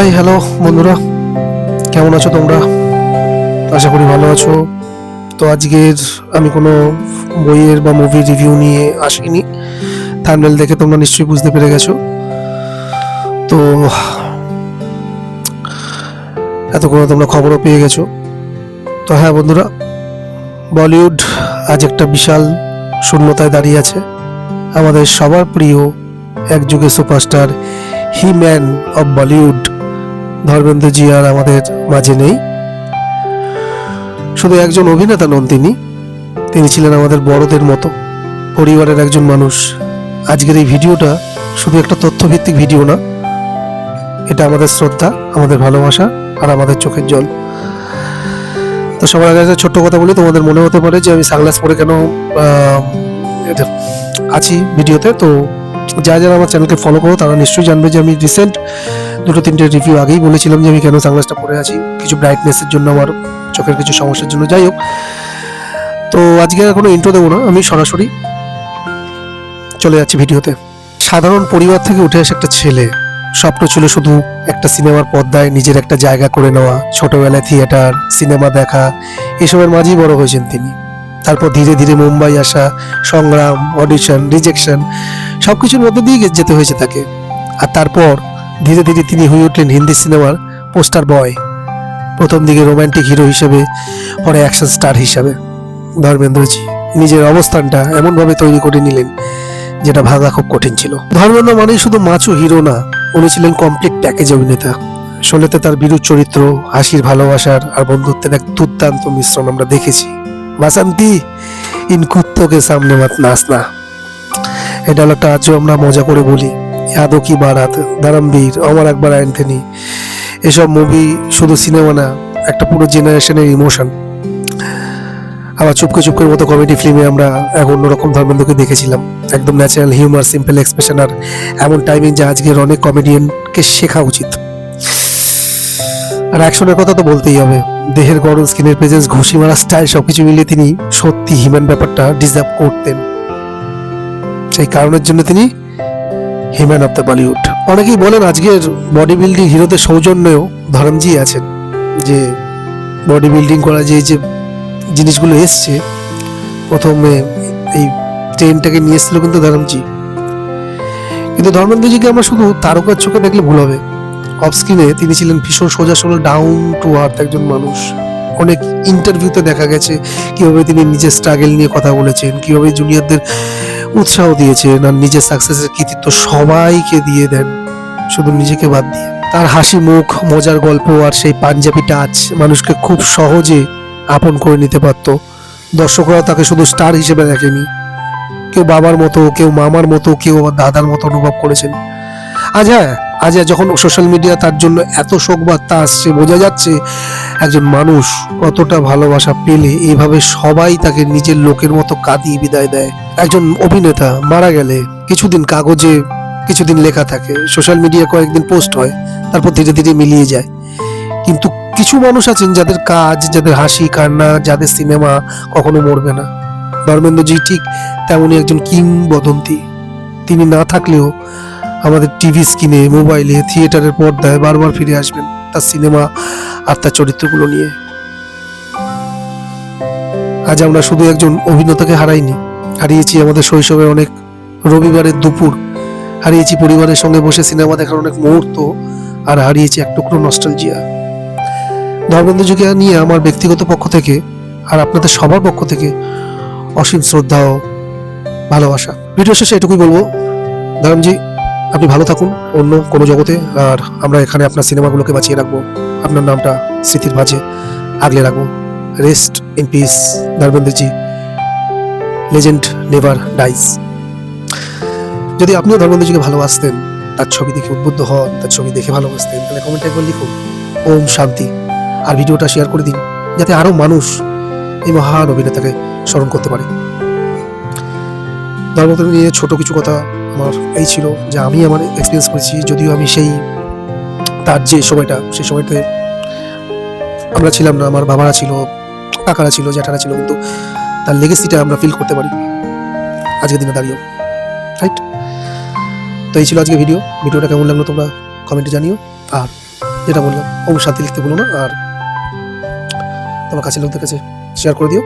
Hi hello বন্ধুরা, কেমন আছো তোমরা? আশা করি ভালো আছো। তো আজকের আমি কোনো বইয়ের বা মুভির রিভিউ নিয়ে আসিনি। থাম্বনেল দেখে তোমরা নিশ্চয়ই বুঝতে পেরে গেছো। তো এতক্ষণে তোমরা খবরও পেয়ে গেছো। তো হ্যাঁ বন্ধুরা, বলিউড আজ একটা বিশাল শূন্যতায় দাঁড়িয়ে আছে। আমাদের সবার প্রিয় এক যুগের superstar, he man of Bollywood Dharmendra ji আর আমাদের মাঝে নেই। শুধু একজন অভিনেতা নন, তিনি ছিলেন আমাদের বড়দের মতো পরিবারের একজন মানুষ। আজকের এই ভিডিওটা শুধু একটা তথ্যভিত্তিক ভিডিও না, এটা আমাদের শ্রদ্ধা, আমাদের ভালোবাসা আর আমাদের চোখের জল। তো সবার আগে একটা ছোট্ট কথা বলি, তোমাদের মনে হতে পারে যে আমি সানগ্লাস পরে কেন আছি ভিডিওতে। তো যারা আমার চ্যানেলকে ফলো করো তারা নিশ্চয়ই জানবে যে আমি রিসেন্ট দুটো তিনটে রিভিউ আগেই বলেছিলাম যে আমি কেন সানগ্লাসটা পরে আছি, কিছু ব্রাইটনেসের জন্য, আমার চোখের কিছু সমস্যার জন্য। যাই হোক, তো আজকে আর কোনো ইন্ট্রো দেবো না, আমি সরাসরি চলে যাচ্ছি ভিডিওতে। সাধারণ পরিবার থেকে উঠে আসা একটা ছেলে, স্বপ্ন ছিল শুধু একটা সিনেমার পর্দায় নিজের একটা জায়গা করে নেওয়া। ছোটবেলায় থিয়েটার, সিনেমা দেখা, এসবের মাঝেই বড় হয়েছেন তিনি। তারপর ধীরে ধীরে মুম্বাই আসা, সংগ্রাম, অডিশন, রিজেকশন, সবকিছুর মধ্যে দিয়ে যেতে হয়েছে তাকে। আর তারপর ধীরে ধীরে তিনি হয়ে উঠলেন হিন্দি সিনেমার পোস্টার বয়। প্রথম দিকে রোমান্টিক হিরো হিসেবে, পরে অ্যাকশন স্টার হিসাবে। ধর্মেন্দ্রজি নিজের অবস্থানটা এমনভাবে তৈরি করে নিলেন যেটা ভাঙা খুব কঠিন ছিল। ধর্মেন্দ্র মানেই শুধু মাচো হিরো না, উনি ছিলেন কমপ্লিট প্যাকেজ অভিনেতা। শোলেতে তার বিরূপ চরিত্র, হাসির, ভালোবাসার আর বন্ধুত্বের এক দুর্দান্ত মিশ্রণ আমরা দেখেছি। বাসন্তী ইন কুত্তোকে সামনে মত নাচনা, এটা একটা আজও আমরা মজা করে বলি। ইয়াদো কি বারাত, ধরমবীর, অমর আকবর অ্যান্থনি, এসব মুভি শুধু সিনেমা না, একটা পুরো জেনারেশনের ইমোশন। আবার চুপকে চুপকের মতো কমেডি ফিল্মে আমরা এক অন্যরকম ধর্মেন্দ্রকে দেখেছিলাম। একদম ন্যাচারাল হিউমার, সিম্পল এক্সপ্রেশন আর এমন টাইমিং যা আজকের অনেক কমেডিয়ানকে শেখা উচিত। আর অ্যাকশনের কথা তো বলতেই হবে। দেহের গড়ন, স্কিনের প্রেজেন্স, ঘুষি মারা স্টাইল, সবকিছু মিলিয়ে তিনি সত্যি হিউম্যান ব্যাপারটা ডিজার্ভ করতেন। সেই কারণের জন্য তিনি হিউম্যান অফ দ্য বলিউড। অনেকেই বলেন আজকের বডি বিল্ডিং হিরোদের সৌজন্যেও ধরমজি আছেন, যে বডি বিল্ডিং করা যে জিনিসগুলো এসছে, প্রথমে এই ট্রেনটাকে নিয়ে এসেছিল কিন্তু ধরমজি। কিন্তু ধর্মেন্দ্রজিকে আমরা শুধু তারকার চোখে দেখলে ভুল হবে। অফ স্ক্রিনে তিনি ছিলেন ভীষণ সোজা সরল, ডাউন টু আর্থ একজন মানুষ। অনেক ইন্টারভিউতে দেখা গেছে কিভাবে তিনি নিজের স্ট্রাগল নিয়ে কথা বলেছেন, কিভাবে জুনিয়রদের উৎসাহ দিয়েছেন, আর নিজের সাকসেসের কৃতিত্ব সবাইকে দিয়ে দেন, শুধু নিজেকে বাদ দিয়ে। তার হাসি মুখ, মজার গল্প আর সেই পাঞ্জাবি টাচ মানুষকে খুব সহজে আপন করে নিতে পারত। দর্শকরা তাকে শুধু স্টার হিসেবে দেখেনি, কেউ বাবার মতো, কেউ মামার মতো, কেউ আবার দাদার মতো অনুভব করেছেন। আজ যখন সোশ্যাল মিডিয়া তার জন্য এত শোক বার্তা আসছে, বোঝা যাচ্ছে একজন মানুষ কতটা ভালোবাসা পেলে এইভাবে সবাই তাকে নিজের লোকের মতো কাঁদিয়ে বিদায় দেয়। একজন অভিনেতা মারা গেলে কিছুদিন কাগজে, কিছুদিন লেখা থাকে, সোশ্যাল মিডিয়া কয়েকদিন পোস্ট হয়, তারপর ধীরে ধীরে মিলিয়ে যায়। কিন্তু কিছু মানুষ আছেন যাদের কাজ, যাদের হাসি কান্না, যাদের সিনেমা কখনো মরবে না। ধর্মেন্দ্রজি ঠিক তেমনই একজন কিংবদন্তি। তিনি না থাকলেও আমাদের টিভি স্ক্রিনে, মোবাইলে, থিয়েটারের পর্দায় বারবার ফিরে আসবেন তার সিনেমা আর তার চরিত্রগুলো নিয়ে। আজ আমরা শুধু একজন অভিনেতাকে হারিয়েছি আমাদের শৈশবের অনেক রবিবারের দুপুর, হারিয়েছি পরিবারের সঙ্গে বসে সিনেমা দেখার অনেক মুহূর্ত, আর হারিয়েছি এক টুকরো নস্টালজিয়া। ধর্মেন্দ্রজিকে নিয়ে আমার ব্যক্তিগত পক্ষ থেকে আর আপনাদের সবার পক্ষ থেকে অসীম শ্রদ্ধা ও ভালোবাসা। ভিডিও শেষে এটুকুই বলবো, ধর্মজি আপনি ভালো থাকুন অন্য কোনো জগতে, আর আমরা এখানে আপনার সিনেমাগুলোকে বাঁচিয়ে রাখবো, আপনার নামটা স্মৃতির মাঝে আগলে রাখবো। Rest in peace ধর্মেন্দ্রজি, legend never dies. যদি আপনিও ধর্মেন্দ্রজিকে ভালোবাসতেন, তার ছবি দেখে উদ্বুদ্ধ হন, তার ছবি দেখে ভালোবাসতেন, তাহলে কমেন্টে একবার লিখুন ওম শান্তি, আর ভিডিওটা শেয়ার করে দিন যাতে আরো মানুষ এই মহান অভিনেতাকে স্মরণ করতে পারে। ধর্মেন্দ্র নিয়ে ছোট কিছু কথা আমার এই ছিল, যে আমি আমার এক্সপিরিয়েন্স করেছি। যদিও আমি তার যে সময়টা, সেই সময়তে আমরা ছিলাম না, আমার বাবারা ছিল, কাকারা ছিল, জ্যাঠারা ছিল, কিন্তু তার লেগেসিটা আমরা ফিল করতে পারি আজকের দিনে দাঁড়িয়েও, রাইট? তো এই ছিল আজকে ভিডিওটা কেমন লাগলো তোমরা কমেন্টে জানিও। আর যেটা বললাম, ওম শান্তি লিখতে ভুলো না, আর তোমার কাছে লোকদের কাছে শেয়ার করে দিও।